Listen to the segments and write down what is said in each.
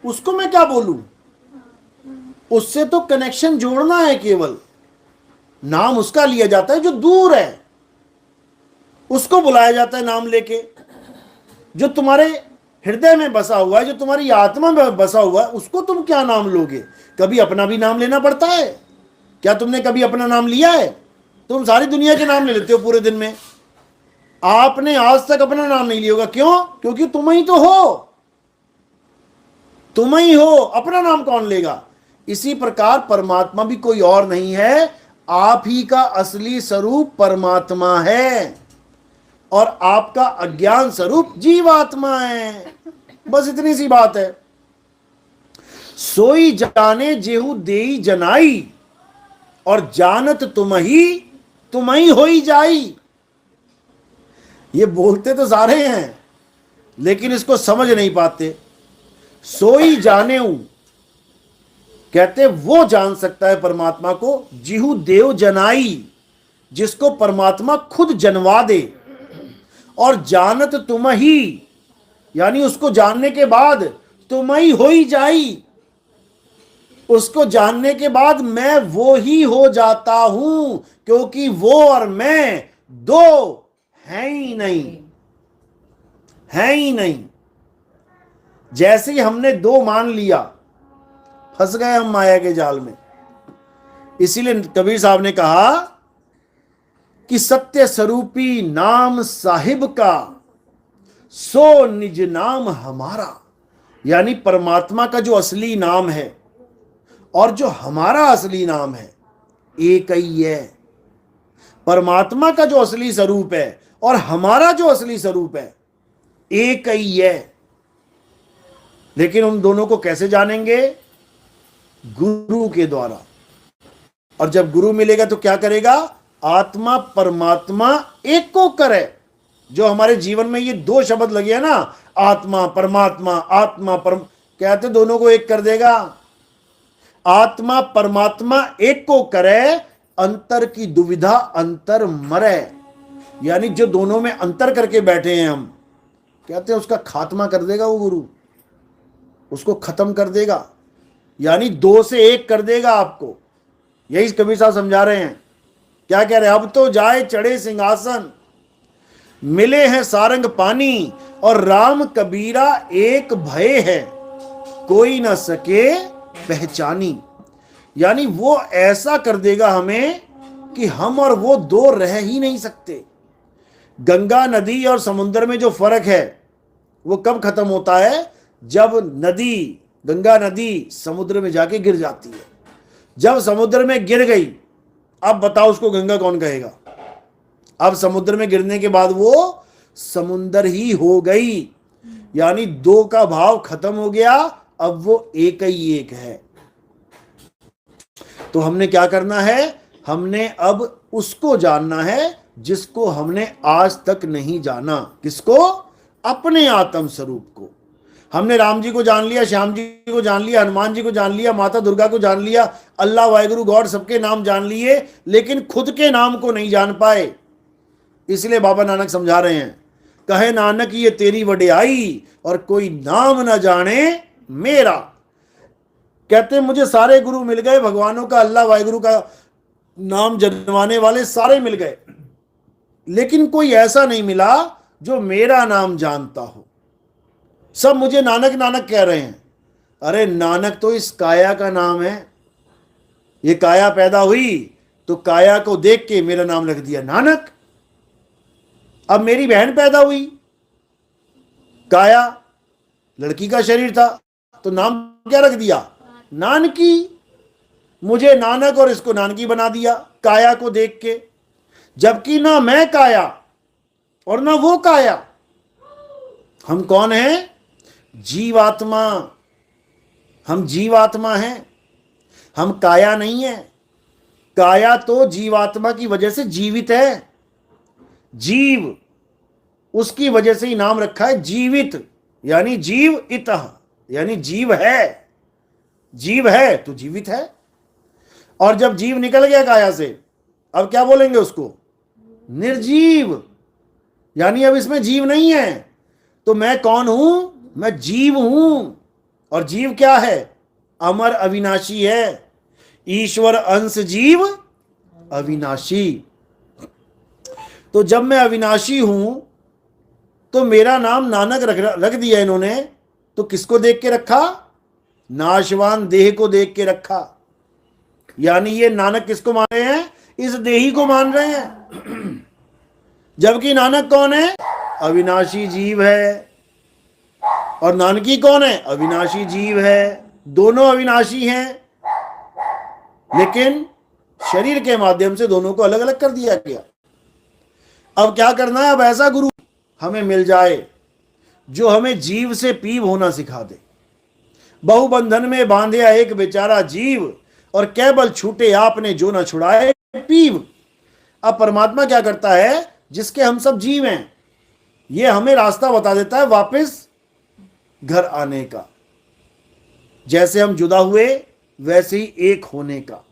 उसको मैं क्या बोलूं? उससे तो कनेक्शन जोड़ना है केवल। नाम उसका लिया जाता है जो दूर है, उसको बुलाया जाता है नाम लेके। जो तुम्हारे हृदय में बसा हुआ है, जो तुम्हारी आत्मा में बसा हुआ है, उसको तुम क्या नाम लोगे? कभी अपना भी नाम लेना पड़ता है? क्या तुमने कभी अपना नाम लिया है? तुम सारी दुनिया के नाम ले लेते हो पूरे दिन में। आपने आज तक अपना नाम नहीं लिया होगा। क्यों? क्योंकि तुम ही तो हो, तुम ही हो, अपना नाम कौन लेगा? इसी प्रकार परमात्मा भी कोई और नहीं है, आप ही का असली स्वरूप परमात्मा है और आपका अज्ञान स्वरूप जीवात्मा है। बस इतनी सी बात है। सोई जाने जेहू देई जनाई, और जानत तुम ही होई जाई। ये बोलते तो सारे हैं लेकिन इसको समझ नहीं पाते। सोई जाने कहते वो जान सकता है परमात्मा को, जिहू देव जनाई, जिसको परमात्मा खुद जनवा दे। और जानत तुम ही, यानी उसको जानने के बाद तुम ही होई जाई। उसको जानने के बाद मैं वो ही हो जाता हूं, क्योंकि वो और मैं दो है ही नहीं, है ही नहीं। जैसे ही हमने दो मान लिया, फंस गए हम माया के जाल में। इसीलिए कबीर साहब ने कहा कि सत्य स्वरूपी नाम साहिब का, सो निज नाम हमारा। यानी परमात्मा का जो असली नाम है और जो हमारा असली नाम है, एक ही है। परमात्मा का जो असली स्वरूप है और हमारा जो असली स्वरूप है, एक ही है। लेकिन उन दोनों को कैसे जानेंगे? गुरु के द्वारा। और जब गुरु मिलेगा तो क्या करेगा? आत्मा परमात्मा एक को करे। जो हमारे जीवन में ये दो शब्द लगे हैं ना, आत्मा परमात्मा, आत्मा परम, कहते दोनों को एक कर देगा। आत्मा परमात्मा एक को करे, अंतर की दुविधा अंतर मरे। यानी जो दोनों में अंतर करके बैठे हैं हम, कहते हैं उसका खात्मा कर देगा वो गुरु, उसको खत्म कर देगा। यानी दो से एक कर देगा आपको। यही कबीर साहब समझा रहे हैं। क्या कह रहे हैं? अब तो जाए चढ़े सिंहासन, मिले हैं सारंग पानी, और राम कबीरा एक भय है, कोई ना सके पहचानी। यानी वो ऐसा कर देगा हमें कि हम और वो दो रह ही नहीं सकते। गंगा नदी और समुद्र में जो फर्क है वो कब खत्म होता है? जब नदी, गंगा नदी समुद्र में जाके गिर जाती है। जब समुद्र में गिर गई, अब बताओ उसको गंगा कौन कहेगा? अब समुद्र में गिरने के बाद वो समुद्र ही हो गई। यानी दो का भाव खत्म हो गया, अब वो एक ही एक है। तो हमने क्या करना है? हमने अब उसको जानना है जिसको हमने आज तक नहीं जाना। किसको? अपने आत्म स्वरूप को। हमने राम जी को जान लिया, श्याम जी को जान लिया, हनुमान जी को जान लिया, माता दुर्गा को जान लिया, अल्लाह वाहिगुरु गॉड सबके नाम जान लिए, लेकिन खुद के नाम को नहीं जान पाए। इसलिए बाबा नानक समझा रहे हैं, कहे नानक ये तेरी वडियाई, और कोई नाम न जाने मेरा। कहते मुझे सारे गुरु मिल गए, भगवानों का, अल्लाह वाहिगुरु का नाम जनवाने वाले सारे मिल गए, लेकिन कोई ऐसा नहीं मिला जो मेरा नाम जानता हो। सब मुझे नानक नानक कह रहे हैं। अरे नानक तो इस काया का नाम है। ये काया पैदा हुई तो काया को देख के मेरा नाम रख दिया नानक। अब मेरी बहन पैदा हुई, काया, लड़की का शरीर था, तो नाम क्या रख दिया? नानकी। मुझे नानक और इसको नानकी बना दिया काया को देख के। जबकि ना मैं काया और ना वो काया। हम कौन हैं? जीवात्मा। हम जीवात्मा हैं, हम काया नहीं है। काया तो जीवात्मा की वजह से जीवित है। जीव, उसकी वजह से ही नाम रखा है जीवित, यानी जीव इतः, यानी जीव है। जीव है तो जीवित है। और जब जीव निकल गया काया से, अब क्या बोलेंगे उसको? निर्जीव। यानी अब इसमें जीव नहीं है। तो मैं कौन हूं? मैं जीव हूं। और जीव क्या है? अमर अविनाशी है। ईश्वर अंश जीव अविनाशी। तो जब मैं अविनाशी हूं तो मेरा नाम नानक रख दिया इन्होंने, तो किसको देख के रखा? नाशवान देह को देख के रखा। यानी ये नानक किसको मान रहे हैं? इस देही को मान रहे हैं। जबकि नानक कौन है? अविनाशी जीव है। और नानकी कौन है? अविनाशी जीव है। दोनों अविनाशी हैं, लेकिन शरीर के माध्यम से दोनों को अलग अलग कर दिया गया। अब क्या करना है? अब ऐसा गुरु हमें मिल जाए जो हमें जीव से पीव होना सिखा दे। बहुबंधन में बांधे एक बेचारा जीव, और केवल छूटे आपने जो न छुड़ाए पीव। अब परमात्मा क्या करता है? जिसके हम सब जीव हैं, ये हमें रास्ता बता देता है वापस घर आने का। जैसे हम जुदा हुए वैसे ही एक होने का।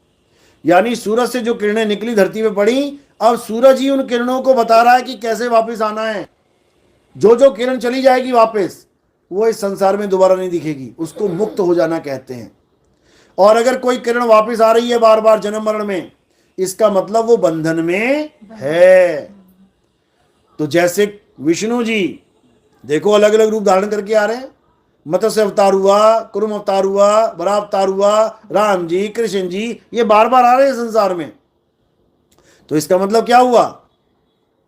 यानी सूरज से जो किरणें निकली धरती पे पड़ी, अब सूरज ही उन किरणों को बता रहा है कि कैसे वापस आना है। जो जो किरण चली जाएगी वापस, वो इस संसार में दोबारा नहीं दिखेगी, उसको मुक्त हो जाना कहते हैं। और अगर कोई किरण वापस आ रही है बार बार जन्म मरण में, इसका मतलब वो बंधन में है। तो जैसे विष्णु जी देखो अलग अलग रूप धारण करके आ रहे हैं। मत्स्य अवतार हुआ, कुरुम अवतार हुआ, बराह अवतार हुआ, राम जी, कृष्ण जी, ये बार बार आ रहे हैं संसार में। तो इसका मतलब क्या हुआ?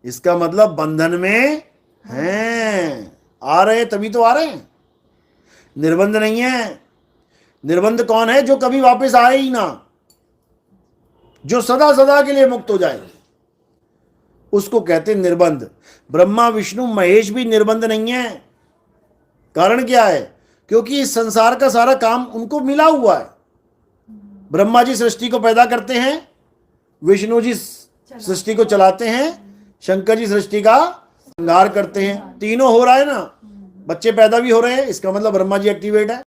इसका मतलब बंधन में हैं। आ रहे हैं तभी तो आ रहे हैं, निर्बंध नहीं है। निर्बंध कौन है? जो कभी वापस आए ही ना, जो सदा सदा के लिए मुक्त हो जाए, उसको कहते हैं निर्बंध। ब्रह्मा विष्णु महेश भी निर्बंध नहीं है। कारण क्या है? क्योंकि इस संसार का सारा काम उनको मिला हुआ है। ब्रह्मा जी सृष्टि को पैदा करते हैं, विष्णु जी सृष्टि को चलाते हैं, शंकर जी सृष्टि का संहार करते हैं। तीनों हो रहा है ना। बच्चे पैदा भी हो रहे हैं, इसका मतलब ब्रह्मा जी एक्टिवेट है।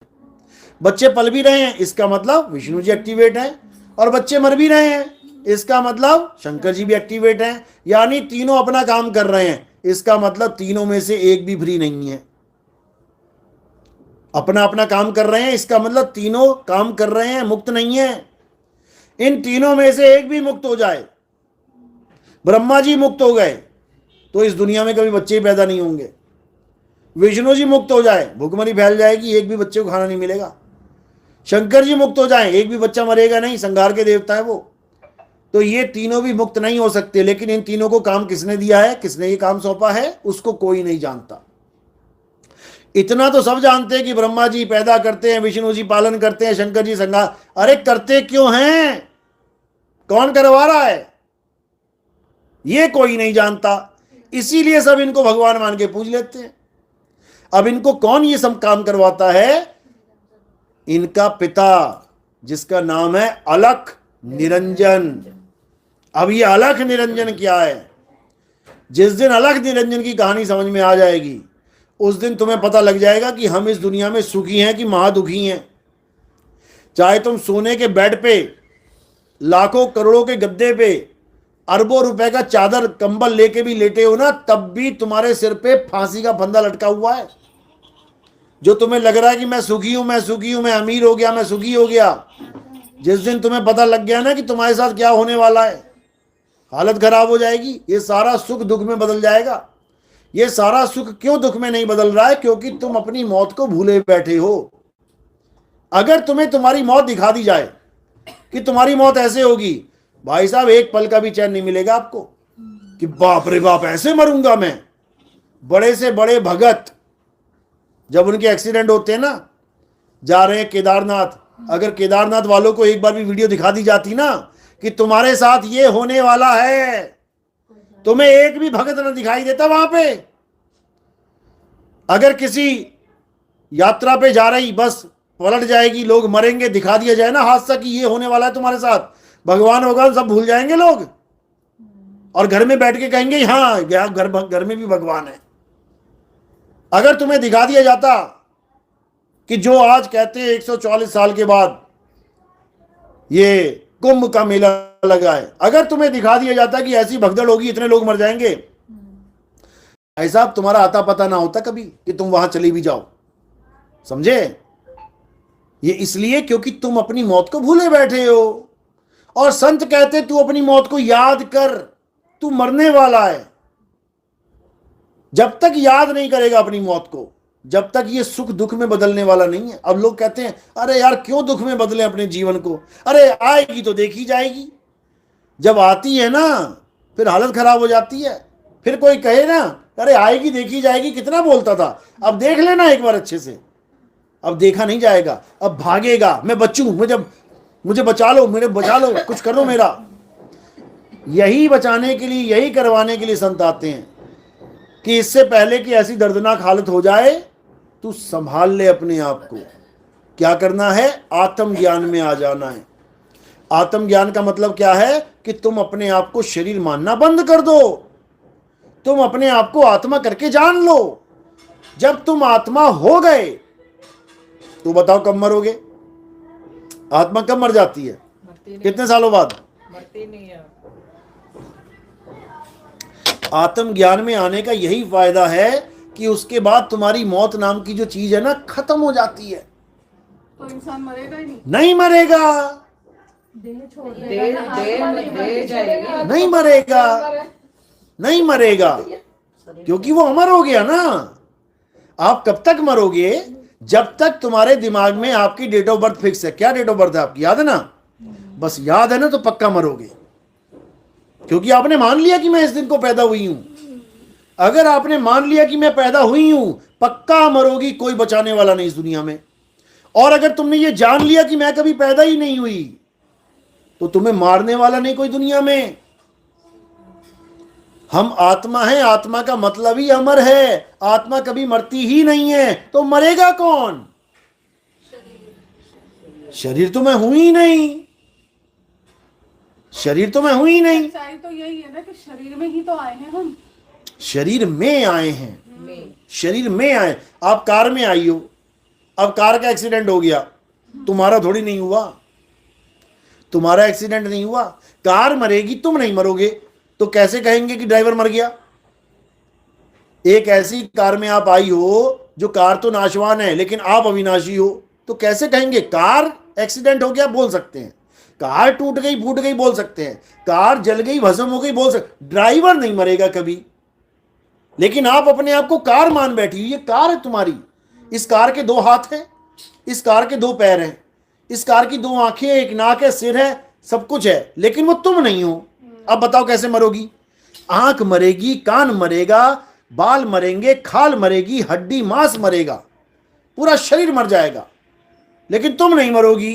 बच्चे पल भी रहे हैं, इसका मतलब विष्णु जी एक्टिवेट है। और बच्चे मर भी रहे हैं, इसका मतलब शंकर जी भी एक्टिवेट हैं। यानी तीनों अपना काम कर रहे हैं, इसका मतलब तीनों में से एक भी फ्री नहीं है। अपना अपना काम कर रहे हैं, इसका मतलब तीनों काम कर रहे हैं, मुक्त नहीं है। इन तीनों में से एक भी मुक्त हो जाए, ब्रह्मा जी मुक्त हो गए तो इस दुनिया में कभी बच्चे ही पैदा नहीं होंगे। विष्णु जी मुक्त हो जाए, भूखमरी फैल जाएगी, एक भी बच्चे को खाना नहीं मिलेगा। शंकर जी मुक्त हो जाए, एक भी बच्चा मरेगा नहीं, संहार के देवता है वो। तो ये तीनों भी मुक्त नहीं हो सकते। लेकिन इन तीनों को काम किसने दिया है, किसने ये काम सौंपा है, उसको कोई नहीं जानता। इतना तो सब जानते हैं कि ब्रह्मा जी पैदा करते हैं, विष्णु जी पालन करते हैं, शंकर जी संहार। अरे करते क्यों हैं, कौन करवा रहा है, ये कोई नहीं जानता। इसीलिए सब इनको भगवान मान के पूज लेते हैं। अब इनको कौन ये सब काम करवाता है? इनका पिता, जिसका नाम है अलख निरंजन। अब ये अलख निरंजन क्या है? जिस दिन अलख निरंजन की कहानी समझ में आ जाएगी, उस दिन तुम्हें पता लग जाएगा कि हम इस दुनिया में सुखी हैं कि महादुखी हैं। चाहे तुम सोने के बेड पे, लाखों करोड़ों के गद्दे पे, अरबों रुपए का चादर कंबल लेके भी लेटे हो ना, तब भी तुम्हारे सिर पे फांसी का फंदा लटका हुआ है। जो तुम्हें लग रहा है कि मैं सुखी हूं, मैं सुखी हूं, मैं अमीर हो गया, मैं सुखी हो गया, जिस दिन तुम्हें पता लग गया ना कि तुम्हारे साथ क्या होने वाला है, हालत खराब हो जाएगी। ये सारा सुख दुख में बदल जाएगा। ये सारा सुख क्यों दुख में नहीं बदल रहा है? क्योंकि तुम अपनी मौत को भूले बैठे हो। अगर तुम्हें तुम्हारी मौत दिखा दी जाए कि तुम्हारी मौत ऐसे होगी, भाई साहब एक पल का भी चैन नहीं मिलेगा आपको कि बाप रे बाप ऐसे मरूंगा मैं। बड़े से बड़े भगत जब उनके एक्सीडेंट होते हैं ना, जा रहे हैं केदारनाथ, अगर केदारनाथ वालों को एक बार भी वीडियो दिखा दी जाती ना कि तुम्हारे साथ ये होने वाला है, तुम्हें एक भी भगत न दिखाई देता वहां पे। अगर किसी यात्रा पे जा रही बस पलट जाएगी, लोग मरेंगे, दिखा दिया जाए ना हादसा कि ये होने वाला है तुम्हारे साथ, भगवान होगा सब भूल जाएंगे लोग, और घर में बैठ के कहेंगे हाँ घर में भी भगवान है। अगर तुम्हें दिखा दिया जाता कि जो आज कहते हैं 144 साल के बाद ये कुंभ का मेला लगा है, अगर तुम्हें दिखा दिया जाता कि ऐसी भगदड़ होगी, इतने लोग मर जाएंगे, भाई साहब तुम्हारा आता पता ना होता कभी कि तुम वहां चली भी जाओ। समझे? ये इसलिए क्योंकि तुम अपनी मौत को भूले बैठे हो। और संत कहते तू अपनी मौत को याद कर, तू मरने वाला है। जब तक याद नहीं करेगा अपनी मौत को, जब तक ये सुख दुख में बदलने वाला नहीं है। अब लोग कहते हैं अरे यार क्यों दुख में बदले अपने जीवन को, अरे आएगी तो देखी जाएगी। जब आती है ना फिर हालत खराब हो जाती है। फिर कोई कहे ना अरे आएगी देखी जाएगी, कितना बोलता था, अब देख लेना एक बार अच्छे से। अब देखा नहीं जाएगा, अब भागेगा, मैं बचूं, मुझे बचा लो, मेरे बचा लो, कुछ करो मेरा। यही बचाने के लिए, यही करवाने के लिए संत आते हैं कि इससे पहले कि ऐसी दर्दनाक हालत हो जाए तू संभाल ले अपने आप को। क्या करना है? आत्मज्ञान में आ जाना है। आत्मज्ञान का मतलब क्या है कि तुम अपने आप को शरीर मानना बंद कर दो, तुम अपने आप को आत्मा करके जान लो। जब तुम आत्मा हो गए तो बताओ कब मरोगे? आत्मा कब मर जाती है? कितने सालों बाद? मरती नहीं है। आत्मज्ञान में आने का यही फायदा है कि उसके बाद तुम्हारी मौत नाम की जो चीज है ना खत्म हो जाती है। तो इंसान मरेगा ही नहीं? नहीं मरेगा, नहीं मरेगा, नहीं मरेगा, क्योंकि वो अमर हो गया ना। आप कब तक मरोगे? जब तक तुम्हारे दिमाग में आपकी डेट ऑफ बर्थ फिक्स है। क्या डेट ऑफ बर्थ है आपकी? याद है ना? बस याद है ना तो पक्का मरोगे, क्योंकि आपने मान लिया कि मैं इस दिन को पैदा हुई हूं। अगर आपने मान लिया कि मैं पैदा हुई हूं, पक्का मरोगी, कोई बचाने वाला नहीं इस दुनिया में। और अगर तुमने ये जान लिया कि मैं कभी पैदा ही नहीं हुई, तो तुम्हें मारने वाला नहीं कोई दुनिया में। हम आत्मा हैं, आत्मा का मतलब ही अमर है। आत्मा कभी मरती ही नहीं है, तो मरेगा कौन? शरीर तो मैं हूं ही नहीं, शरीर तो मैं हूं ही नहीं। सच्चाई तो यही है ना कि शरीर में ही तो आए हैं हम। शरीर में आए हैं, शरीर में आए। आप कार में आई हो, अब कार का एक्सीडेंट हो गया, तुम्हारा थोड़ी नहीं हुआ, तुम्हारा एक्सीडेंट नहीं हुआ। कार मरेगी, तुम नहीं मरोगे, तो कैसे कहेंगे कि ड्राइवर मर गया? एक ऐसी कार में आप आई हो जो कार तो नाशवान है लेकिन आप अविनाशी हो, तो कैसे कहेंगे? कार एक्सीडेंट हो गया बोल सकते हैं, कार टूट गई फूट गई बोल सकते हैं, कार जल गई भस्म हो गई बोल सकते। ड्राइवर नहीं मरेगा कभी। लेकिन आप अपने आप को कार मान बैठी हुई। ये कार है तुम्हारी, इस कार के दो हाथ हैं, इस कार के दो पैर हैं, इस कार की दो आंखें, एक नाक है, सिर है, सब कुछ है, लेकिन वो तुम नहीं हो। अब बताओ कैसे मरोगी? आंख मरेगी, कान मरेगा, बाल मरेंगे, खाल मरेगी, हड्डी मांस मरेगा, पूरा शरीर मर जाएगा, लेकिन तुम नहीं मरोगी।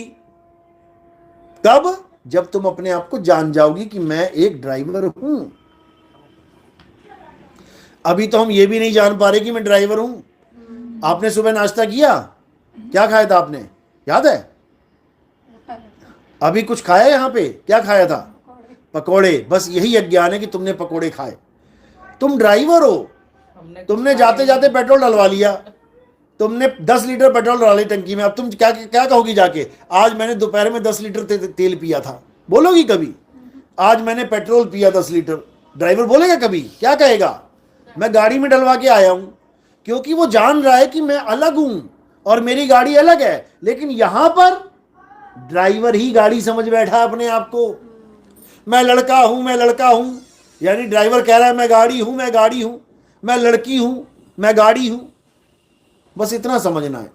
तब जब तुम अपने आप को जान जाओगी कि मैं एक ड्राइवर हूं। अभी तो हम ये भी नहीं जान पा रहे कि मैं ड्राइवर हूं। आपने सुबह नाश्ता किया? क्या खाया था आपने? याद है? अभी कुछ खाया? यहां पे क्या खाया था? पकोड़े। बस यही अज्ञान है कि तुमने पकोड़े खाए। तुम ड्राइवर हो। तुमने जाते जाते पेट्रोल डलवा लिया, तुमने 10 लीटर पेट्रोल डाली टंकी में। अब तुम क्या क्या कहोगी जाके? आज मैंने दोपहर में 10 लीटर तेल पिया था, बोलोगी कभी? आज मैंने पेट्रोल पिया 10 लीटर। ड्राइवर बोलेगा कभी? क्या कहेगा? मैं गाड़ी में डलवा के आया हूं। क्योंकि वो जान रहा है कि मैं अलग हूं और मेरी गाड़ी अलग है। लेकिन यहां पर ड्राइवर ही गाड़ी समझ बैठा अपने आप को। मैं लड़का हूं, मैं लड़का हूं, यानी ड्राइवर कह रहा है मैं गाड़ी हूं, मैं गाड़ी हूं, मैं लड़की हूं, मैं गाड़ी हूं। बस इतना समझना है।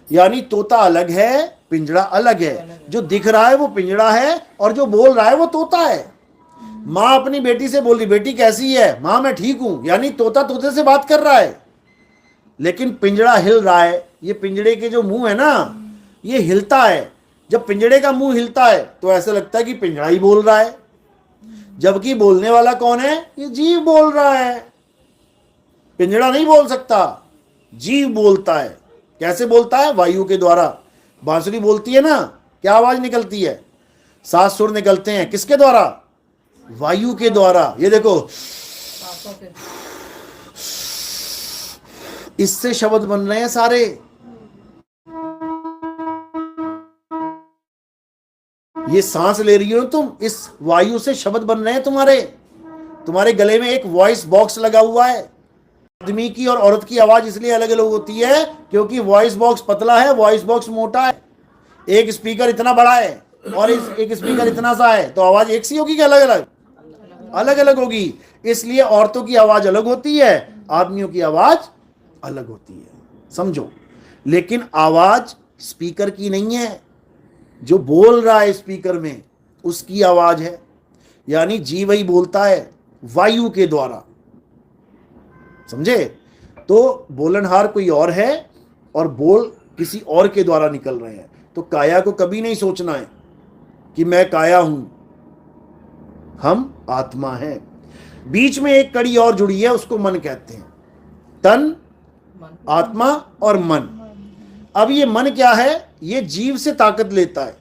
यानी तोता अलग है, पिंजड़ा अलग है। जो दिख रहा है वो पिंजड़ा है और जो बोल रहा है वो तोता है। माँ अपनी बेटी से बोल रही, बेटी कैसी है? माँ मैं ठीक हूं, यानी तोता तोते से बात कर रहा है, लेकिन पिंजड़ा हिल रहा है। ये पिंजड़े के जो मुंह है ना, ये हिलता है। जब पिंजड़े का मुंह हिलता है तो ऐसा लगता है कि पिंजड़ा ही बोल रहा है, जबकि बोलने वाला कौन है? ये जीव बोल रहा है। पिंजड़ा नहीं बोल सकता, जीव बोलता है। कैसे बोलता है? वायु के द्वारा। बांसुरी बोलती है ना, क्या आवाज निकलती है? 7 सुर निकलते हैं। किसके द्वारा? वायु के द्वारा। ये देखो, इससे शब्द बन रहे हैं सारे। ये सांस ले रही हो तुम, इस वायु से शब्द बन रहे हैं तुम्हारे। तुम्हारे गले में एक वॉइस बॉक्स लगा हुआ है। आदमी की और औरत की आवाज इसलिए अलग अलग होती है क्योंकि वॉइस बॉक्स पतला है, वॉइस बॉक्स मोटा है। एक स्पीकर इतना बड़ा है और एक स्पीकर इतना सा है, तो आवाज एक सी होगी कि अलग अलग? अलग अलग होगी। इसलिए औरतों की आवाज अलग होती है, आदमियों की आवाज अलग होती है, समझो। लेकिन आवाज स्पीकर की नहीं है, जो बोल रहा है स्पीकर में उसकी आवाज है। यानी जी वही बोलता है वायु के द्वारा, समझे? तो बोलनहार कोई और है और बोल किसी और के द्वारा निकल रहे हैं। तो काया को कभी नहीं सोचना है कि मैं काया हूं, हम आत्मा हैं। बीच में एक कड़ी और जुड़ी है, उसको मन कहते हैं। तन, आत्मा और मन। अब ये मन क्या है? ये जीव से ताकत लेता है,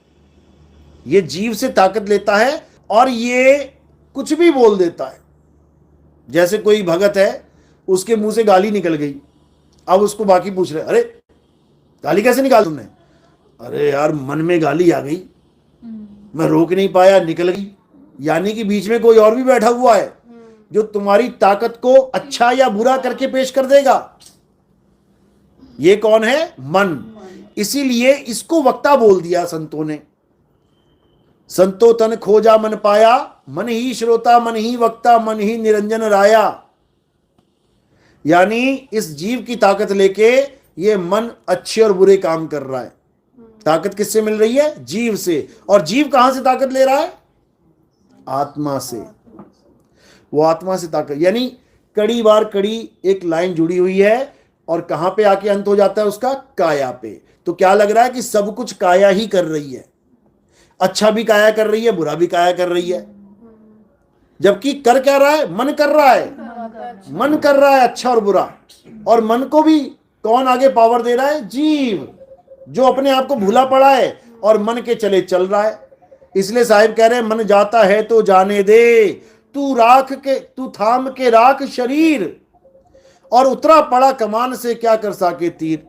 ये जीव से ताकत लेता है और ये कुछ भी बोल देता है। जैसे कोई भगत है, उसके मुंह से गाली निकल गई, अब उसको बाकी पूछ रहे, अरे गाली कैसे निकाल तुमने? अरे यार मन में गाली आ गई, मैं रोक नहीं पाया, निकल गई। यानी कि बीच में कोई और भी बैठा हुआ है जो तुम्हारी ताकत को अच्छा या बुरा करके पेश कर देगा। ये कौन है? मन। इसीलिए इसको वक्ता बोल दिया संतों ने। संतो तन खोजा मन पाया, मन ही श्रोता मन ही वक्ता मन ही निरंजन राया। यानी इस जीव की ताकत लेके ये मन अच्छे और बुरे काम कर रहा है। ताकत किससे मिल रही है? जीव से। और जीव कहां से ताकत ले रहा है? आत्मा से। वो आत्मा से ताकत, यानी कड़ी बार कड़ी एक लाइन जुड़ी हुई है और कहां पे आके अंत हो जाता है उसका? काया पे। तो क्या लग रहा है कि सब कुछ काया ही कर रही है, अच्छा भी काया कर रही है, बुरा भी काया कर रही है। जबकि कर क्या रहा है? मन कर रहा है, मन कर रहा है अच्छा और बुरा। और मन को भी कौन आगे पावर दे रहा है? जीव, जो अपने आप को भूला पड़ा है और मन के चले चल रहा है। इसलिए साहिब कह रहे हैं, मन जाता है तो जाने दे, तू थाम के राख शरीर, और उतरा पड़ा कमान से क्या कर सके तीर।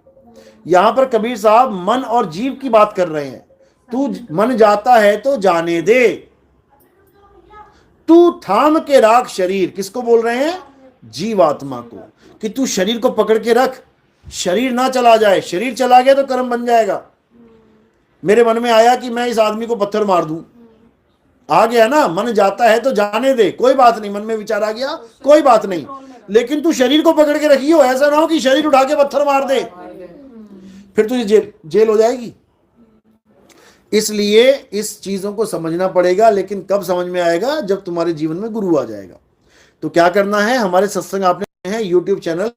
यहां पर कबीर साहब मन और जीव की बात कर रहे हैं। तू मन जाता है तो जाने दे, तू थाम के राख शरीर। किसको बोल रहे हैं? जीवात्मा को, कि तू शरीर को पकड़ के रख, शरीर ना चला जाए। शरीर चला गया तो कर्म बन जाएगा। मेरे मन में आया कि मैं इस आदमी को पत्थर मार दूं, आ गया ना, मन जाता है तो जाने दे, कोई बात नहीं। मन में विचार आ गया, कोई बात नहीं, लेकिन तू शरीर को पकड़ के रखियो, ऐसा ना हो कि शरीर उठा के पत्थर मार दे, फिर तुझे जेल हो जाएगी। इसलिए इस चीजों को समझना पड़ेगा। लेकिन कब समझ में आएगा? जब तुम्हारे जीवन में गुरु आ जाएगा। तो क्या करना है? हमारे सत्संग आपने है यूट्यूब चैनल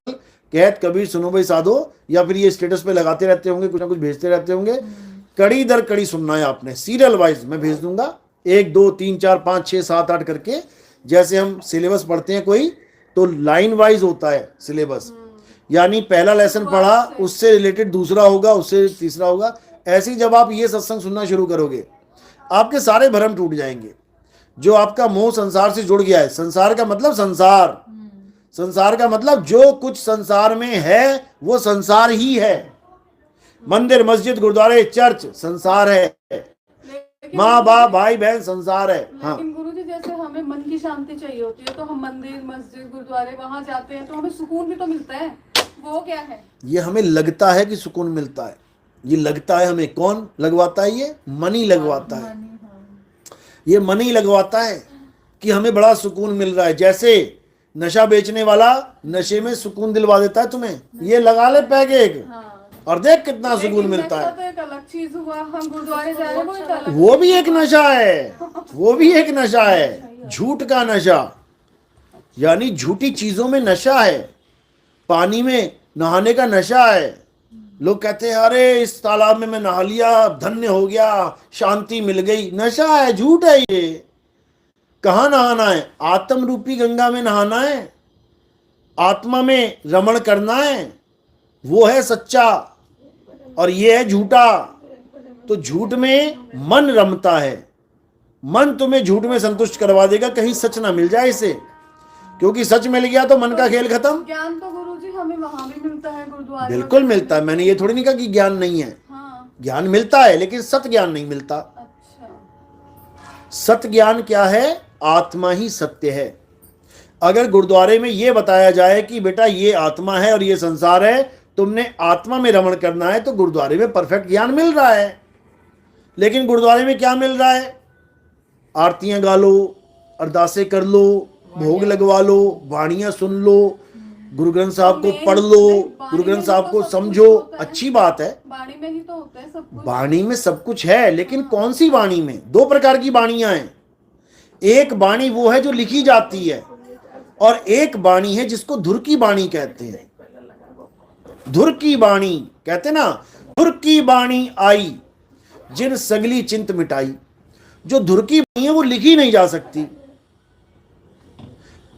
कहत कबीर सुनो भाई साधो, या फिर ये स्टेटस पे लगाते रहते होंगे, कुछ ना कुछ भेजते रहते होंगे। कड़ी दर कड़ी सुनना है आपने, सीरियल वाइज मैं भेज दूंगा, 1 2 3 4 5 6 7 8 करके। जैसे हम सिलेबस पढ़ते हैं कोई, तो लाइन वाइज होता है सिलेबस। यानी पहला लेसन पढ़ा, उससे रिलेटेड दूसरा होगा, उससे तीसरा होगा। ऐसे ही जब आप ये सत्संग सुनना शुरू करोगे, आपके सारे भ्रम टूट जाएंगे। जो आपका मोह संसार से जुड़ गया है, संसार का मतलब संसार, संसार का मतलब जो कुछ संसार में है वो संसार ही है। मंदिर, मस्जिद, गुरुद्वारे, चर्च संसार है, माँ बाप, भाई बहन संसार है। हाँ, लेकिन गुरुजी जैसे हमें मन की शांति चाहिए होती है, तो हम मंदिर, मस्जिद, गुरुद्वारे वहां जाते हैं, तो हमें सुकून भी तो मिलता है। वो क्या है? ये हमें लगता है कि सुकून मिलता है, ये लगता है हमें। कौन लगवाता है? ये मन ही लगवाता है। ये मन ही लगवाता है कि हमें बड़ा सुकून मिल रहा है। जैसे नशा बेचने वाला नशे में सुकून दिलवा देता है तुम्हें, ये लगा ले पैग एक, और देख कितना सुकून मिलता है। तो एक अलग चीज हुआ, हम गुरुद्वारे जा रहे हैं, वो एक अलग, वो भी एक नशा है, वो भी एक नशा है, झूठ का नशा। यानी झूठी चीजों में नशा है। पानी में नहाने का नशा है। लोग कहते हैं अरे इस तालाब में मैं नहा लिया, धन्य हो गया, शांति मिल गई। नशा है, झूठ है ये। कहाँ नहाना है? आत्म रूपी गंगा में नहाना है, आत्मा में रमण करना है, वो है सच्चा, और ये है झूठा। तो झूठ में मन रमता है, मन तुम्हें झूठ में संतुष्ट करवा देगा, कहीं सच ना मिल जाए इसे, क्योंकि सच मिल गया तो मन का खेल खत्म। ज्ञान तो गुरुजी हमें वहां भी मिलता है, गुरुद्वारे बिल्कुल मिलता है। मैंने ये थोड़ी नहीं कहा कि ज्ञान नहीं है, हाँ। ज्ञान मिलता है, लेकिन सत्य ज्ञान नहीं मिलता। अच्छा, सत्य ज्ञान क्या है? आत्मा ही सत्य है। अगर गुरुद्वारे में ये बताया जाए कि बेटा ये आत्मा है और ये संसार है, तुमने आत्मा में रमण करना है, तो गुरुद्वारे में परफेक्ट ज्ञान मिल रहा है। लेकिन गुरुद्वारे में क्या मिल रहा है? आरतियां गा लो, अरदासें कर लो, भोग लगवा लो, वाणियां सुन लो, गुरु ग्रंथ साहब को पढ़ लो, गुरु ग्रंथ साहब को समझो। अच्छी बात है, वाणी में ही तो होता है सब कुछ। वाणी में सब कुछ है, लेकिन कौन सी वाणी में? दो प्रकार की वाणियां हैं। एक वाणी वो है जो लिखी जाती है, और एक वाणी है जिसको धुर की वाणी कहते हैं। धुर की वाणी कहते ना, धुर की वाणी आई जिन सगली चिंत मिटाई। जो धुर की वाणी है वो लिखी नहीं जा सकती,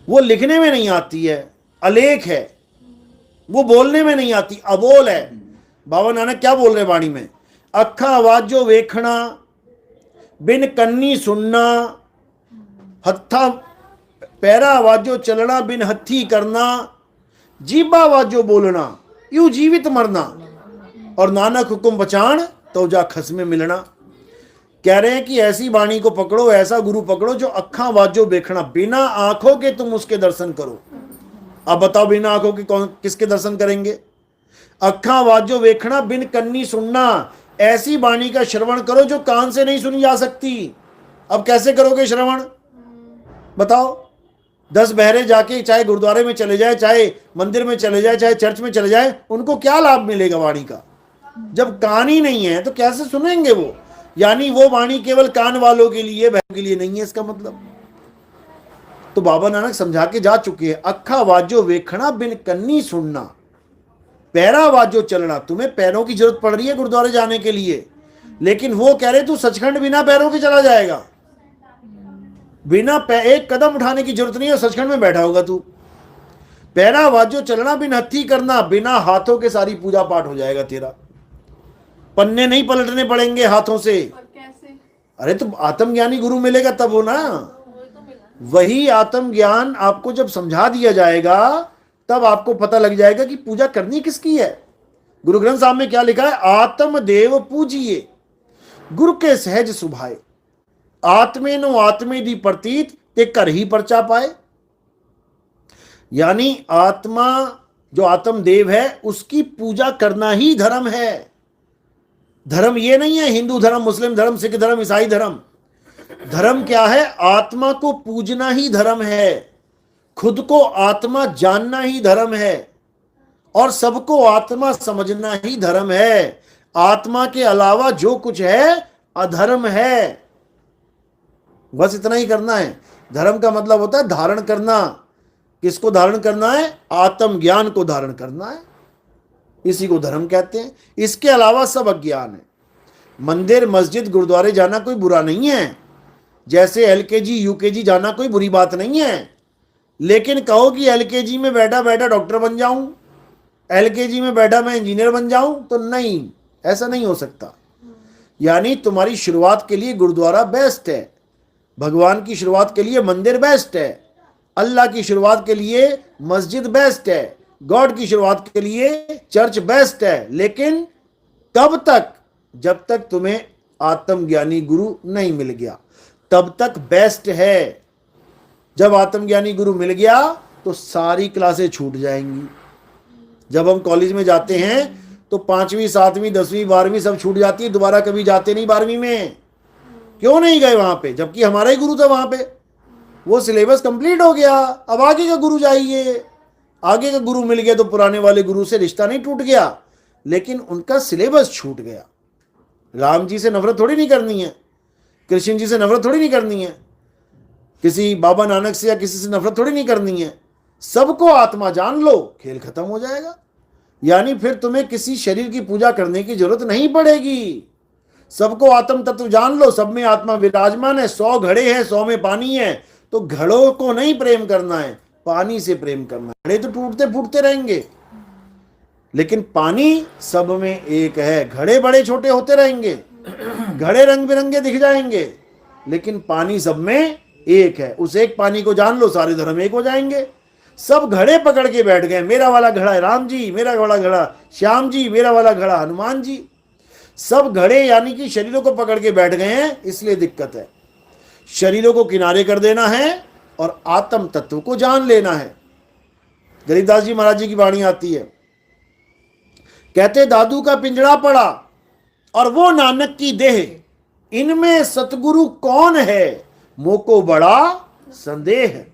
वो लिखने में नहीं आती है, अलेख है, वो बोलने में नहीं आती, अबोल है। बाबा नानक क्या बोल रहे वाणी में? अखा आवाजो वेखना, बिन कन्नी सुनना, हत्था पैरा आवाजो चलना, बिन हथी करना, जीबा आवाजो बोलना, यूं जीवित मरना, और नानक हुक्म बचान तो जा खस में मिलना। कह रहे हैं कि ऐसी वाणी को पकड़ो, ऐसा गुरु पकड़ो जो अखा वाजो देखना, बिना आंखों के तुम उसके दर्शन करो। अब बताओ, बिना आंखों के कौन किसके दर्शन करेंगे? अखा वाजो वेखना, बिन कन्नी सुनना, ऐसी वाणी का श्रवण करो जो कान से नहीं सुनी जा सकती। अब कैसे करोगे श्रवण? बताओ। 10 बहरे जाके चाहे गुरुद्वारे में चले जाए, चाहे मंदिर में चले जाए, चाहे चर्च में चले जाए, उनको क्या लाभ मिलेगा वाणी का? जब कान ही नहीं है तो कैसे सुनेंगे वो? यानी वो वाणी केवल कान वालों के लिए, बहनों के लिए नहीं है, इसका मतलब। तो बाबा नानक समझा के जा चुके हैं। अखा वाजो वेखना, बिन कन्नी सुनना, पैरा वाजो चलना। तुम्हें पैरों की जरूरत पड़ रही है गुरुद्वारे जाने के लिए, लेकिन वो कह रहे तू सचखंड बिना पैरों के चला जाएगा। बिना एक कदम उठाने की जरूरत नहीं है, सचखंड में बैठा होगा तू। पैरा वाजो चलना, बिन हथी करना, बिना हाथों के सारी पूजा पाठ हो जाएगा तेरा। पन्ने नहीं पलटने पड़ेंगे हाथों से। कैसे? अरे तो आत्मज्ञानी गुरु मिलेगा तब हो ना। वही आत्मज्ञान आपको जब समझा दिया जाएगा तब आपको पता लग जाएगा कि पूजा करनी किसकी है। गुरु ग्रंथ साहब में क्या लिखा है? आत्म देव पूजिए, गुरु के सहज सुभाए, आत्मे नो आत्मे दी प्रतीत ते कर ही परचा पाए। यानी आत्मा जो आत्मदेव है उसकी पूजा करना ही धर्म है। धर्म ये नहीं है हिंदू धर्म, मुस्लिम धर्म, सिख धर्म, ईसाई धर्म। धर्म क्या है? आत्मा को पूजना ही धर्म है, खुद को आत्मा जानना ही धर्म है, और सबको आत्मा समझना ही धर्म है। आत्मा के अलावा जो कुछ है अधर्म है। बस इतना ही करना है। धर्म का मतलब होता है धारण करना। किसको धारण करना है? आत्मज्ञान को धारण करना है, इसी को धर्म कहते हैं। इसके अलावा सब अज्ञान है। मंदिर, मस्जिद, गुरुद्वारे जाना कोई बुरा नहीं है, जैसे एलकेजी यूकेजी जाना कोई बुरी बात नहीं है। लेकिन कहो कि एलकेजी में बैठा बैठा डॉक्टर बन जाऊं, एलकेजी में बैठा मैं इंजीनियर बन जाऊं, तो नहीं, ऐसा नहीं हो सकता। यानी तुम्हारी शुरुआत के लिए गुरुद्वारा बेस्ट है, भगवान की शुरुआत के लिए मंदिर बेस्ट है, अल्लाह की शुरुआत के लिए मस्जिद बेस्ट है, गॉड की शुरुआत के लिए चर्च बेस्ट है। लेकिन कब तक? जब तक तुम्हें आत्मज्ञानी गुरु नहीं मिल गया, तब तक बेस्ट है। जब आत्मज्ञानी गुरु मिल गया तो सारी क्लासें छूट जाएंगी। जब हम कॉलेज में जाते हैं तो 5वीं 7वीं 10वीं 12वीं सब छूट जाती है, दोबारा कभी जाते नहीं 12वीं में। क्यों नहीं गए वहां पे? जबकि हमारा ही गुरु था वहां पे, वो सिलेबस कंप्लीट हो गया, अब आगे का गुरु जाइए। आगे का गुरु मिल गया तो पुराने वाले गुरु से रिश्ता नहीं टूट गया, लेकिन उनका सिलेबस छूट गया। राम जी से नफरत थोड़ी नहीं करनी है, कृष्ण जी से नफरत थोड़ी नहीं करनी है, किसी बाबा नानक से या किसी से नफरत थोड़ी नहीं करनी है। सबको आत्मा जान लो, खेल खत्म हो जाएगा। यानी फिर तुम्हें किसी शरीर की पूजा करने की जरूरत नहीं पड़ेगी। सबको आत्म तत्व जान लो, सब में आत्मा विराजमान है। 100 घड़े हैं, 100 में पानी है, तो घड़ों को नहीं प्रेम करना है, पानी से प्रेम करना है। घड़े तो टूटते फूटते रहेंगे, लेकिन पानी सब में एक है। घड़े बड़े छोटे होते रहेंगे, घड़े रंग बिरंगे दिख जाएंगे, लेकिन पानी सब में एक है। उस एक पानी को जान लो, सारे धर्म एक हो जाएंगे। सब घड़े पकड़ के बैठ गए, मेरा वाला घड़ा है राम जी, मेरा वाला घड़ा श्याम जी, मेरा वाला घड़ा हनुमान जी। सब घड़े यानी कि शरीरों को पकड़ के बैठ गए हैं, इसलिए दिक्कत है। शरीरों को किनारे कर देना है और आत्म तत्व को जान लेना है। गरीबदास जी महाराज जी की वाणी आती है, कहते दादू का पिंजड़ा पड़ा और वो नानक की देह, इनमें सतगुरु कौन है, मोको बड़ा संदेह है।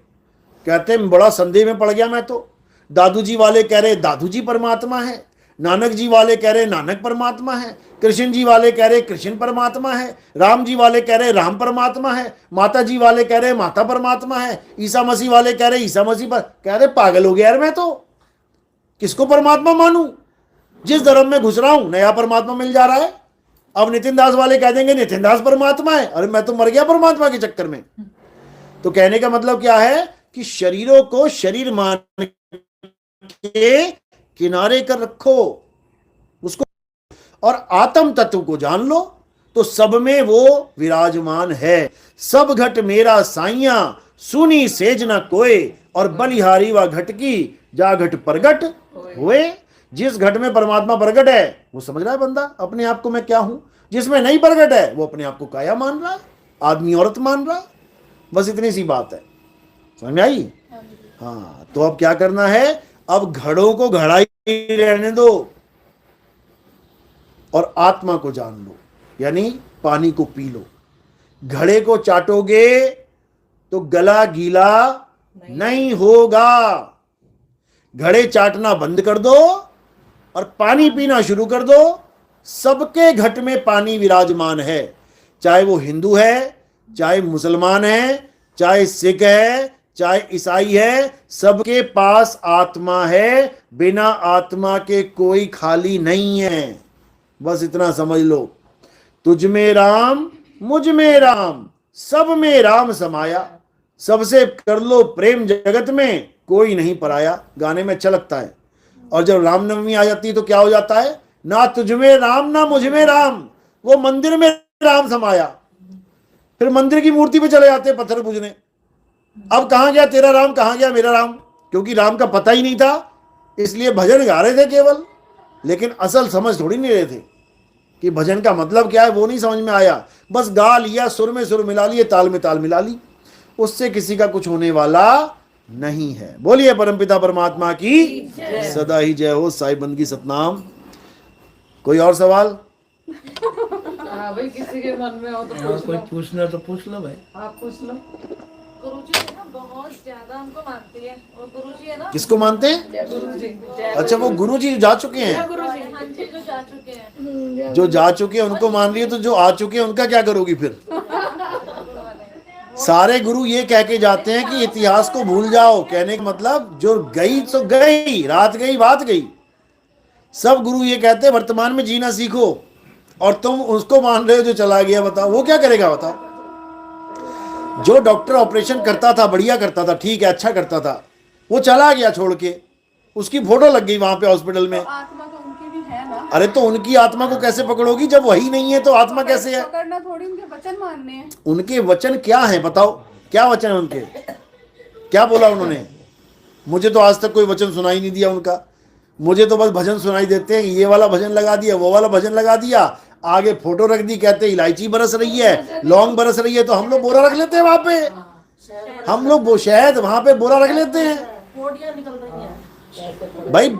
कहते हैं बड़ा संदेह में पड़ गया मैं तो। दादू जी वाले कह रहे दादू जी परमात्मा है, नानक जी वाले कह रहे नानक परमात्मा है, कृष्ण जी वाले कह रहे कृष्ण परमात्मा है, राम जी वाले कह रहे राम परमात्मा है, माता जी वाले कह रहे माता परमात्मा है, ईसा मसीह वाले कह रहे ईसा मसीह पर। कह रहे पागल हो गया यार, मैं तो किसको परमात्मा मानूं? जिस धर्म में घुस रहा हूं नया परमात्मा मिल जा रहा है। अब नितिन दास वाले कह देंगे नितिन दास परमात्मा है, अरे मैं तो मर गया परमात्मा के चक्कर में। तो कहने का मतलब क्या है कि शरीरों को शरीर मान के किनारे कर रखो उसको, और आत्म तत्व को जान लो तो सब में वो विराजमान है। सब घट मेरा साइया, सुनी सेज न कोय, और बलिहारी व घट की जा घट प्रगट हुए। जिस घट में परमात्मा प्रगट है वो समझ रहा है बंदा अपने आप को मैं क्या हूं, जिसमें नहीं प्रगट है वो अपने आप को काया मान रहा, आदमी औरत मान रहा। बस इतनी सी बात है, समझ में आई? हाँ, तो अब क्या करना है, अब घड़ों को घड़ा ही रहने दो और आत्मा को जान लो, यानी पानी को पी लो। घड़े को चाटोगे तो गला गीला नहीं होगा। घड़े चाटना बंद कर दो और पानी पीना शुरू कर दो। सबके घट में पानी विराजमान है, चाहे वो हिंदू है, चाहे मुसलमान है, चाहे सिख है, चाहे ईसाई है, सबके पास आत्मा है। बिना आत्मा के कोई खाली नहीं है। बस इतना समझ लो। तुझ में राम, मुझ में राम, सब में राम समाया, सबसे कर लो प्रेम, जगत में कोई नहीं पराया। गाने में अच्छा लगता है। और जब रामनवमी आ जाती है तो क्या हो जाता है, ना तुझ में राम ना मुझ में राम, वो मंदिर में राम समाया। फिर मंदिर की मूर्ति पे चले जाते हैं पत्थर पूजने। अब कहां गया तेरा राम, कहां गया मेरा राम? क्योंकि राम का पता ही नहीं था, इसलिए भजन गा रहे थे केवल, लेकिन असल समझ थोड़ी नहीं रहे थे कि भजन का मतलब क्या है। वो नहीं समझ में आया, बस गा लिया, सुर में सुर मिला लिए, ताल में ताल मिला ली। उससे किसी का कुछ होने वाला नहीं है। बोलिए परमपिता परमात्मा की सदा ही जय हो। साईं बंदगी सतनाम। कोई और सवाल? हाँ भाई, किसी के मन में हो तो पूछ कोई लो। पूछना तो पूछ लो भाई। आप पूछ लो। गुरुजी है ना बहुत ज्यादा हमको मानती है, और गुरुजी है ना किसको मानते हैं? गुरुजी, अच्छा, वो गुरु जी जा चुके हैं। हाँ जी, जो जा चुके हैं। जो जा चुके हैं उनको मान रही है, तो जो आ चुके हैं उनका क्या करोगी फिर? सारे गुरु ये कह के जाते हैं कि इतिहास को भूल जाओ। कहने का मतलब जो गई तो गई, रात गई बात गई। सब गुरु ये कहते हैं वर्तमान में जीना सीखो, और तुम उसको मान रहे हो जो चला गया। बताओ वो क्या करेगा? बताओ। जो डॉक्टर ऑपरेशन करता था, बढ़िया करता था, ठीक है, अच्छा करता था, वो चला गया छोड़ के, उसकी फोटो लग गई वहां पे हॉस्पिटल में। आत्मा तो उनकी भी है ना। अरे तो उनकी आत्मा को कैसे पकड़ोगी जब वही नहीं है? तो आत्मा कैसे है? पकड़ना थोड़ी, उनके वचन मानने हैं। उनके वचन क्या है बताओ? क्या वचन है उनके? क्या बोला उन्होंने? मुझे तो आज तक कोई वचन सुनाई नहीं दिया उनका। मुझे तो बस भजन सुनाई देते हैं। ये वाला भजन लगा दिया, वो वाला भजन लगा दिया, आगे फोटो रख दी, कहते इलायची बरस रही है, लौंग बरस रही है, तो हम लोग बोरा रख लेते हैं वहां पे। हम लोग वो शहद वहां पे बोरा रख लेते हैं। भाई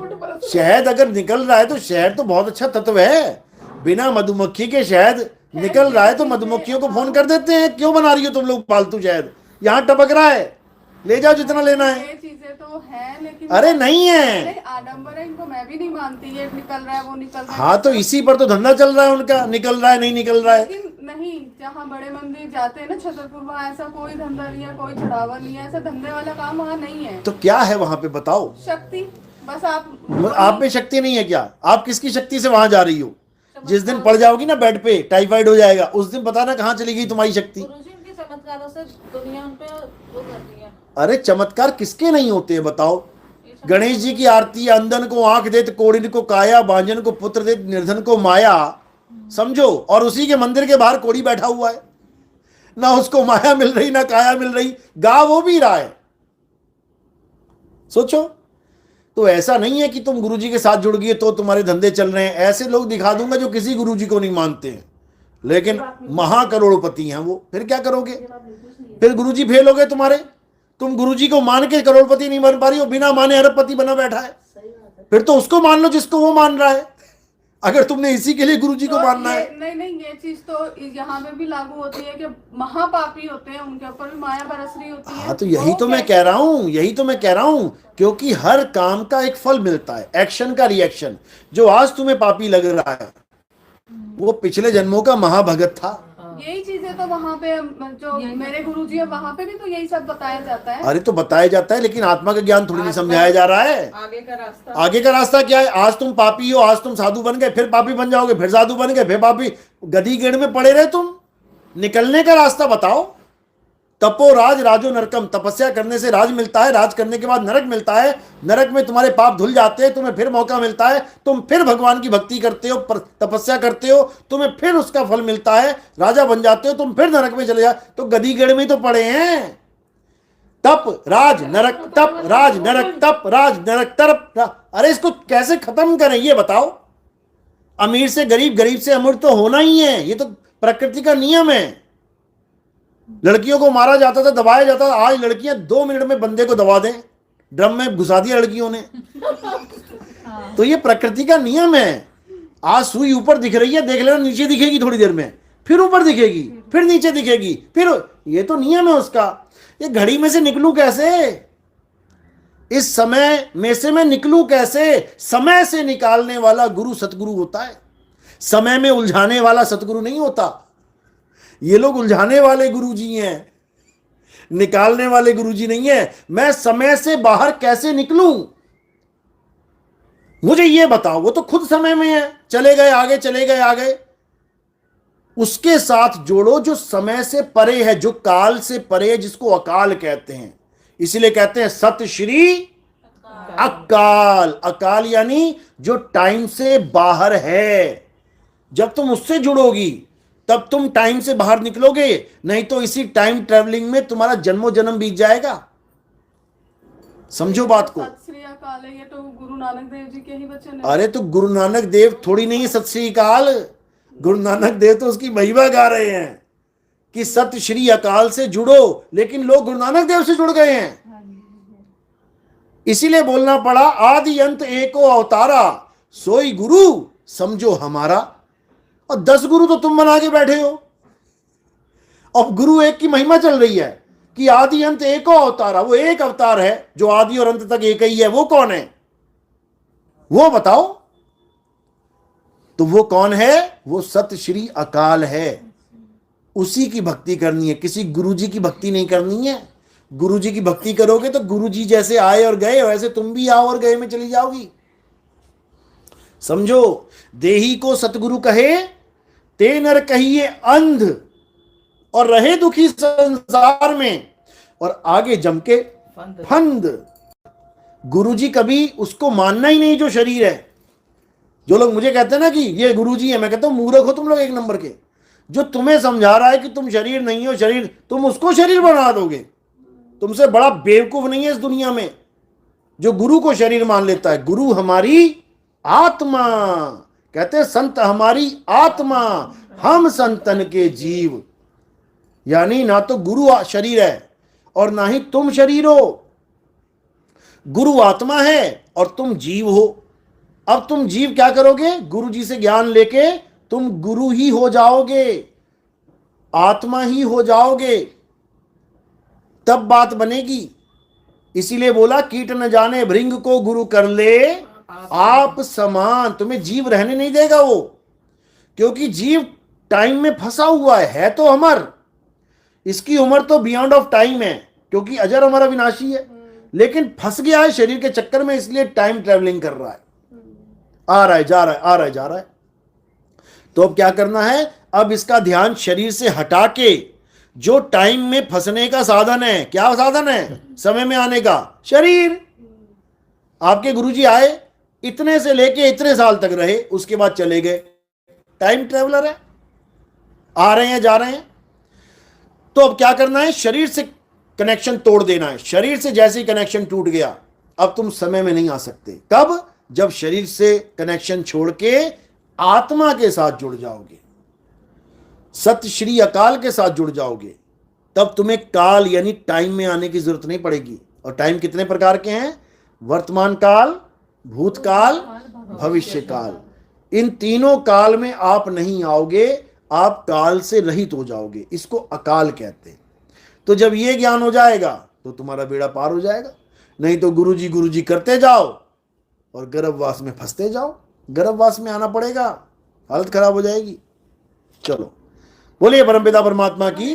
शहद अगर निकल रहा है तो शहद तो बहुत अच्छा तत्व है। बिना मधुमक्खी के शहद निकल रहा है तो मधुमक्खियों को फोन कर देते हैं, क्यों बना रही हो तुम लोग फालतू शहद, यहाँ टपक रहा है, ले जाओ जितना लेना है। ये चीजें तो है, लेकिन अरे नहीं है, नहीं, आडंबर है, इनको मैं भी नहीं मानती। ये निकल रहा है, वो निकल रहा है। हाँ तो इसी पर तो धंधा चल रहा है उनका, निकल रहा है नहीं निकल रहा है। लेकिन नहीं, जहाँ बड़े मंदिर जाते हैं ना छतरपुर, वहाँ ऐसा कोई धंधा नहीं है, कोई चढ़ावा नहीं है, ऐसा धंधे वाला काम वहाँ नहीं है। तो क्या है वहां पे बताओ? शक्ति, बस आप आप में शक्ति नहीं है क्या? आप किसकी शक्ति से वहां जा रही हो? जिस दिन पड़ जाओगी ना बेड पे, टाइफाइड हो जाएगा, उस दिन बताना कहाँ चली गई तुम्हारी शक्ति। गुरुजी उनके चमत्कारों से दुनिया उन पे वो करती है। अरे चमत्कार किसके नहीं होते हैं बताओ? गणेश जी की आरती, अंधन को आंख देत, कोढ़िन को काया, बांझन को पुत्र देत, निर्धन को माया, समझो। और उसी के मंदिर के बाहर कोढ़ी बैठा हुआ है, ना उसको माया मिल रही ना काया मिल रही, गा वो भी रहा है। सोचो, तो ऐसा नहीं है कि तुम गुरुजी के साथ जुड़ गए तो तुम्हारे धंधे चल रहे हैं। ऐसे लोग दिखा दूंगा जो किसी गुरुजी को नहीं मानते हैं, लेकिन महाकरोड़पति हैं वो। फिर क्या करोगे? फिर गुरुजी फेल हो गए तुम्हारे। तुम गुरुजी को मान के करोड़पति नहीं बन पा रही हो, बिना माने अरबपति बना बैठा है। फिर तो उसको मान लो जिसको वो मान रहा है। अगर तुमने इसी के लिए गुरुजी को तो मानना है। नहीं नहीं, ये चीज तो यहाँ पे भी लागू होती है कि महापापी होते हैं उनके ऊपर भी माया बरस रही होती है। हाँ, तो यही वो तो मैं कह रहा हूं, यही तो मैं कह रहा हूं, क्योंकि हर काम का एक फल मिलता है, एक्शन का रिएक्शन। जो आज तुम्हें पापी लग रहा है वो पिछले जन्मों का महाभगत था। यही चीजें तो वहाँ पे जो मेरे गुरुजी है वहाँ पे भी तो यही सब बताया जाता है। अरे तो बताया जाता है, लेकिन आत्मा का ज्ञान थोड़ी नहीं समझाया जा रहा है। आगे का रास्ता, आगे का रास्ता क्या है? आज तुम पापी हो, आज तुम साधु बन गए, फिर पापी बन जाओगे, फिर साधु बन गए, फिर पापी। गधी गेड़ में पड़े रहे तुम। निकलने का रास्ता बताओ। तपो राज राजो नरकम, तपस्या करने से राज मिलता है, राज करने के बाद नरक मिलता है, नरक में तुम्हारे पाप धुल जाते हैं, तुम्हें फिर मौका मिलता है, तुम फिर भगवान की भक्ति करते हो, तपस्या करते हो, तुम्हें फिर उसका फल मिलता है, राजा बन जाते हो, तुम फिर नरक में चले जाते। तो गधी गेड़ में तो पड़े हैं। तप राज नरक, तप राज नरक, तप राज नरक, तरप। अरे इसको कैसे खत्म करें ये बताओ। अमीर से गरीब, गरीब से अमीर तो होना ही है, ये तो प्रकृति का नियम है। लड़कियों को मारा जाता था, दबाया जाता था, आज लड़कियां 2 मिनट में बंदे को दबा दें, ड्रम में घुसा दिया लड़कियों ने। तो ये प्रकृति का नियम है। आज सुई ऊपर दिख रही है, देख लेना नीचे दिखेगी थोड़ी देर में, फिर ऊपर दिखेगी, फिर नीचे दिखेगी, फिर ये तो नियम है उसका। ये घड़ी में से निकलूं कैसे? इस समय में से मैं निकलूं कैसे? समय से निकालने वाला गुरु सतगुरु होता है, समय में उलझाने वाला सतगुरु नहीं होता। ये लोग उलझाने वाले गुरुजी हैं, निकालने वाले गुरुजी नहीं है। मैं समय से बाहर कैसे निकलूं, मुझे ये बताओ। वो तो खुद समय में है, चले गए आगे, चले गए आगे। उसके साथ जोड़ो जो समय से परे है, जो काल से परे है, जिसको अकाल कहते हैं। इसीलिए कहते हैं सत श्री अकाल। अकाल यानी जो टाइम से बाहर है। जब तुम उससे जुड़ोगी तब तुम टाइम से बाहर निकलोगे, नहीं तो इसी टाइम ट्रेवलिंग में तुम्हारा जन्मों जन्म बीत जाएगा। समझो बात को। सत श्री अकाल है, ये तो गुरु नानक देव जी के ही वचन है। अरे तो गुरु नानक देव थोड़ी नहीं सत श्री अकाल, गुरु नानक देव तो उसकी महिमा गा रहे हैं कि सत श्री अकाल से जुड़ो, लेकिन लोग गुरु नानक देव से जुड़ गए हैं। इसीलिए बोलना पड़ा आदि अंत एको अवतारा, सोई गुरु समझो हमारा। और 10 गुरु तो तुम बना के बैठे हो। अब गुरु एक की महिमा चल रही है कि आदि अंत एको अवतारा, वो एक अवतार है जो आदि और अंत तक एक ही है। वो कौन है वो बताओ। तो वो कौन है? वो सत श्री अकाल है। उसी की भक्ति करनी है, किसी गुरुजी की भक्ति नहीं करनी है। गुरुजी की भक्ति करोगे तो गुरुजी जैसे आए और गए वैसे तुम भी आओ और गए में चली जाओगी। समझो, देही को सतगुरु कहे ते नर कहिए अंध, और रहे दुखी संसार में, और आगे जम के फंद। गुरुजी कभी उसको मानना ही नहीं जो शरीर है। जो लोग मुझे कहते हैं ना कि ये गुरुजी है, मैं कहता हूं मूर्ख हो तुम लोग एक नंबर के। जो तुम्हें समझा रहा है कि तुम शरीर नहीं हो, शरीर, तुम उसको शरीर बना दोगे। तुमसे बड़ा बेवकूफ नहीं है इस दुनिया में जो गुरु को शरीर मान लेता है। गुरु हमारी आत्मा, कहते हैं संत हमारी आत्मा, हम संतन के जीव। यानी ना तो गुरु शरीर है और ना ही तुम शरीर हो। गुरु आत्मा है और तुम जीव हो। अब तुम जीव क्या करोगे? गुरु जी से ज्ञान लेके तुम गुरु ही हो जाओगे, आत्मा ही हो जाओगे, तब बात बनेगी। इसीलिए बोला कीट न जाने भृंग को गुरु कर ले आप समान। तुम्हें जीव रहने नहीं देगा वो, क्योंकि जीव टाइम में फंसा हुआ है तो अमर। इसकी उम्र तो बियॉन्ड ऑफ टाइम है, क्योंकि अजर अमर अविनाशी है, लेकिन फंस गया है शरीर के चक्कर में, इसलिए टाइम ट्रेवलिंग कर रहा है, आ रहा है जा रहा है, आ रहा है जा रहा है। तो अब क्या करना है? अब इसका ध्यान शरीर से हटा के जो टाइम में फंसने का साधन है, क्या साधन है? समय में आने का शरीर। आपके गुरुजी आए, इतने से लेके इतने साल तक रहे, उसके बाद चले गए। टाइम ट्रेवलर है, आ रहे हैं जा रहे हैं। तो अब क्या करना है? शरीर से कनेक्शन तोड़ देना है। शरीर से जैसे ही कनेक्शन टूट गया, अब तुम समय में नहीं आ सकते। कब? जब शरीर से कनेक्शन छोड़ के आत्मा के साथ जुड़ जाओगे, सत श्री अकाल के साथ जुड़ जाओगे, तब तुम्हें काल यानी टाइम में आने की जरूरत नहीं पड़ेगी। और टाइम कितने प्रकार के हैं? वर्तमान काल, भूतकाल, भविष्य काल। इन तीनों काल में आप नहीं आओगे, आप काल से रहित हो जाओगे, इसको अकाल कहते हैं। तो जब ये ज्ञान हो जाएगा तो तुम्हारा बेड़ा पार हो जाएगा। नहीं तो गुरुजी करते जाओ और गर्भवास में फंसते जाओ, गर्भवास में आना पड़ेगा, हालत खराब हो जाएगी। चलो बोलिए परमपिता परमात्मा की।